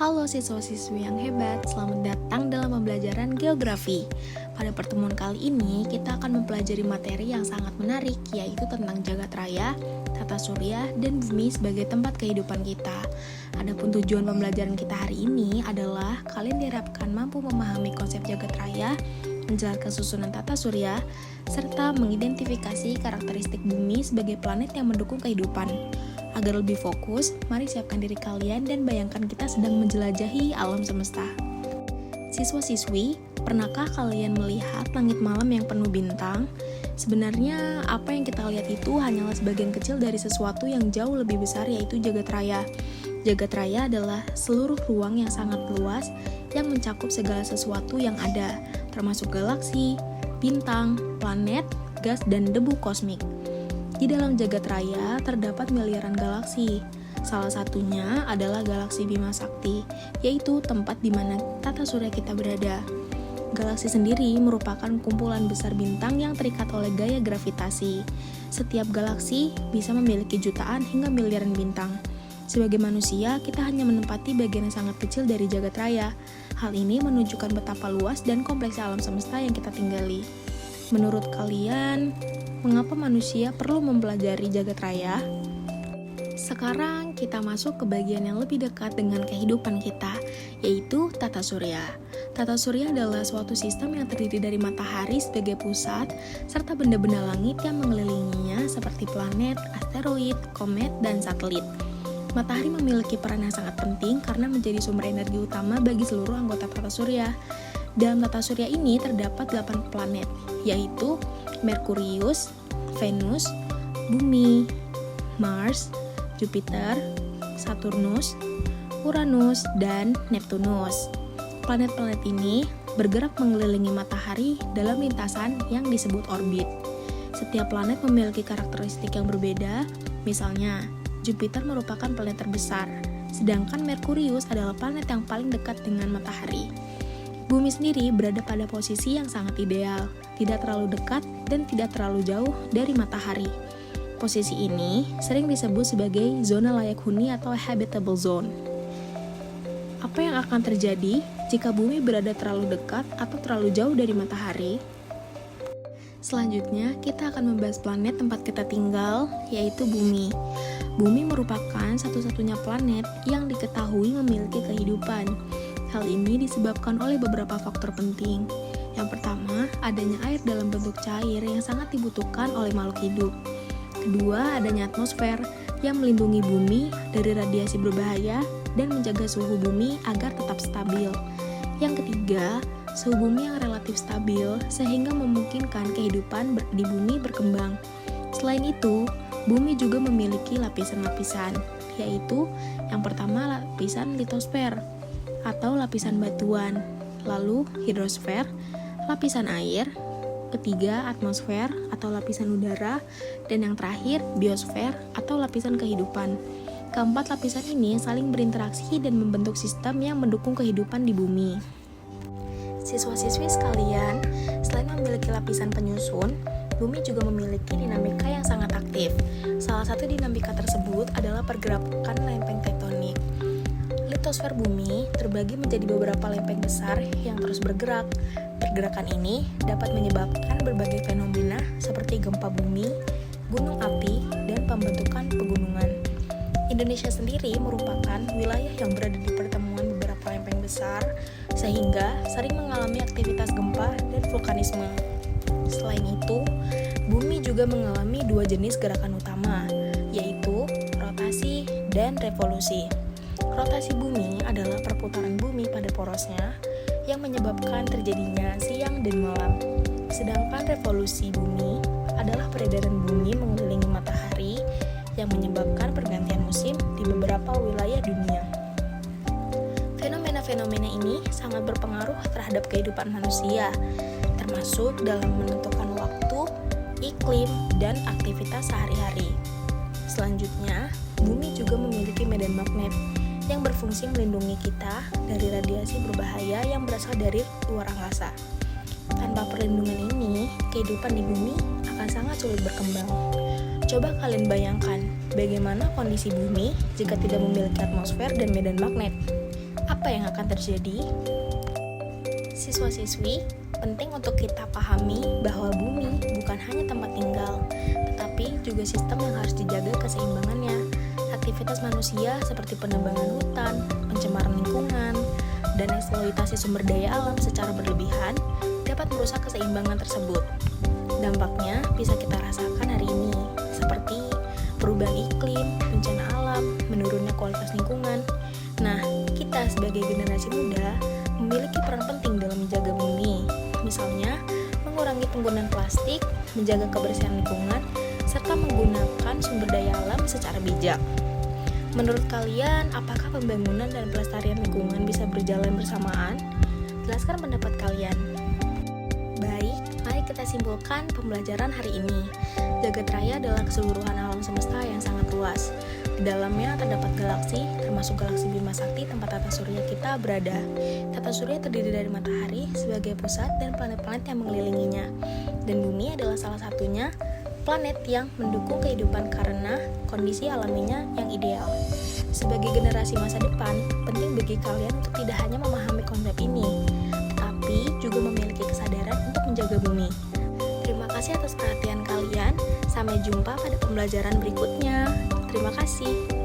Halo siswa-siswi yang hebat, selamat datang dalam pembelajaran geografi. Pada pertemuan kali ini, kita akan mempelajari materi yang sangat menarik, yaitu tentang jagat raya, tata surya, dan bumi sebagai tempat kehidupan kita. Adapun tujuan pembelajaran kita hari ini adalah kalian diharapkan mampu memahami konsep jagat raya, menjelaskan susunan tata surya, serta mengidentifikasi karakteristik bumi sebagai planet yang mendukung kehidupan. Agar lebih fokus, mari siapkan diri kalian dan bayangkan kita sedang menjelajahi alam semesta. Siswa-siswi, pernahkah kalian melihat langit malam yang penuh bintang? Sebenarnya, apa yang kita lihat itu hanyalah sebagian kecil dari sesuatu yang jauh lebih besar, yaitu jagat raya. Jagat raya adalah seluruh ruang yang sangat luas yang mencakup segala sesuatu yang ada, termasuk galaksi, bintang, planet, gas, dan debu kosmik. Di dalam jagat raya terdapat miliaran galaksi. Salah satunya adalah galaksi Bima Sakti, yaitu tempat di mana tata surya kita berada. Galaksi sendiri merupakan kumpulan besar bintang yang terikat oleh gaya gravitasi. Setiap galaksi bisa memiliki jutaan hingga miliaran bintang. Sebagai manusia, kita hanya menempati bagian yang sangat kecil dari jagat raya. Hal ini menunjukkan betapa luas dan kompleksnya alam semesta yang kita tinggali. Menurut kalian, mengapa manusia perlu mempelajari jagat raya? Sekarang kita masuk ke bagian yang lebih dekat dengan kehidupan kita, yaitu tata surya. Tata surya adalah suatu sistem yang terdiri dari matahari sebagai pusat, serta benda-benda langit yang mengelilinginya seperti planet, asteroid, komet, dan satelit. Matahari memiliki peran yang sangat penting karena menjadi sumber energi utama bagi seluruh anggota tata surya. Dalam tata surya ini terdapat 8 planet, yaitu Merkurius, Venus, Bumi, Mars, Jupiter, Saturnus, Uranus, dan Neptunus. Planet-planet ini bergerak mengelilingi matahari dalam lintasan yang disebut orbit. Setiap planet memiliki karakteristik yang berbeda, misalnya Jupiter merupakan planet terbesar, sedangkan Merkurius adalah planet yang paling dekat dengan matahari. Bumi sendiri berada pada posisi yang sangat ideal, tidak terlalu dekat dan tidak terlalu jauh dari matahari. Posisi ini sering disebut sebagai zona layak huni atau habitable zone. Apa yang akan terjadi jika bumi berada terlalu dekat atau terlalu jauh dari matahari? Selanjutnya, kita akan membahas planet tempat kita tinggal, yaitu bumi. Bumi merupakan satu-satunya planet yang diketahui memiliki kehidupan. Hal ini disebabkan oleh beberapa faktor penting. Yang pertama, adanya air dalam bentuk cair yang sangat dibutuhkan oleh makhluk hidup. Kedua, adanya atmosfer yang melindungi bumi dari radiasi berbahaya dan menjaga suhu bumi agar tetap stabil. Yang ketiga, suhu bumi yang relatif stabil sehingga memungkinkan kehidupan di bumi berkembang. Selain itu, bumi juga memiliki lapisan-lapisan, yaitu yang pertama lapisan litosfer atau lapisan batuan, lalu hidrosfer, lapisan air, ketiga atmosfer atau lapisan udara, dan yang terakhir biosfer atau lapisan kehidupan. Keempat lapisan ini saling berinteraksi dan membentuk sistem yang mendukung kehidupan di bumi. Siswa-siswi sekalian, selain memiliki lapisan penyusun, bumi juga memiliki dinamika yang sangat aktif. Salah satu dinamika tersebut adalah pergerakan lempeng tektonik. Litosfer bumi terbagi menjadi beberapa lempeng besar yang terus bergerak. Pergerakan ini dapat menyebabkan berbagai fenomena seperti gempa bumi, gunung api, dan pembentukan pegunungan. Indonesia sendiri merupakan wilayah yang berada di pertemuan beberapa lempeng besar, sehingga sering mengalami aktivitas gempa dan vulkanisme. Selain itu, bumi juga mengalami dua jenis gerakan utama, yaitu rotasi dan revolusi. Rotasi bumi adalah perputaran bumi pada porosnya yang menyebabkan terjadinya siang dan malam. Sedangkan revolusi bumi adalah peredaran bumi mengelilingi matahari yang menyebabkan pergantian musim di beberapa wilayah dunia. Fenomena-fenomena ini sangat berpengaruh terhadap kehidupan manusia, termasuk dalam menentukan waktu, iklim, dan aktivitas sehari-hari. Selanjutnya, bumi juga memiliki medan magnet yang berfungsi melindungi kita dari radiasi berbahaya yang berasal dari luar angkasa. Tanpa perlindungan ini, kehidupan di bumi akan sangat sulit berkembang. Coba kalian bayangkan bagaimana kondisi bumi jika tidak memiliki atmosfer dan medan magnet. apa yang akan terjadi? Siswa-siswi, penting untuk kita pahami bahwa bumi bukan hanya tempat tinggal, tetapi juga sistem yang harus dijaga keseimbangannya. Aktivitas manusia seperti penebangan hutan, pencemaran lingkungan, dan eksploitasi sumber daya alam secara berlebihan dapat merusak keseimbangan tersebut. Dampaknya bisa kita rasakan hari ini, seperti perubahan iklim, bencana alam, menurunnya kualitas lingkungan. Nah, kita sebagai generasi muda memiliki peran penting dalam menjaga bumi. Misalnya, mengurangi penggunaan plastik, menjaga kebersihan lingkungan, serta menggunakan sumber daya alam secara bijak. Menurut kalian, apakah pembangunan dan pelestarian lingkungan bisa berjalan bersamaan? Jelaskan pendapat kalian. Baik, mari kita simpulkan pembelajaran hari ini. Jagat Raya adalah keseluruhan alam semesta yang sangat luas. Di dalamnya terdapat galaksi, termasuk galaksi Bima Sakti tempat tata surya kita berada. Tata surya terdiri dari matahari sebagai pusat dan planet-planet yang mengelilinginya. Dan bumi adalah salah satunya planet yang mendukung kehidupan karena kondisi alaminya yang ideal. Sebagai generasi masa depan, penting bagi kalian untuk tidak hanya memahami konsep ini, tetapi juga memiliki kesadaran untuk menjaga bumi. Terima kasih atas perhatian kalian. Sampai jumpa pada pembelajaran berikutnya. Terima kasih.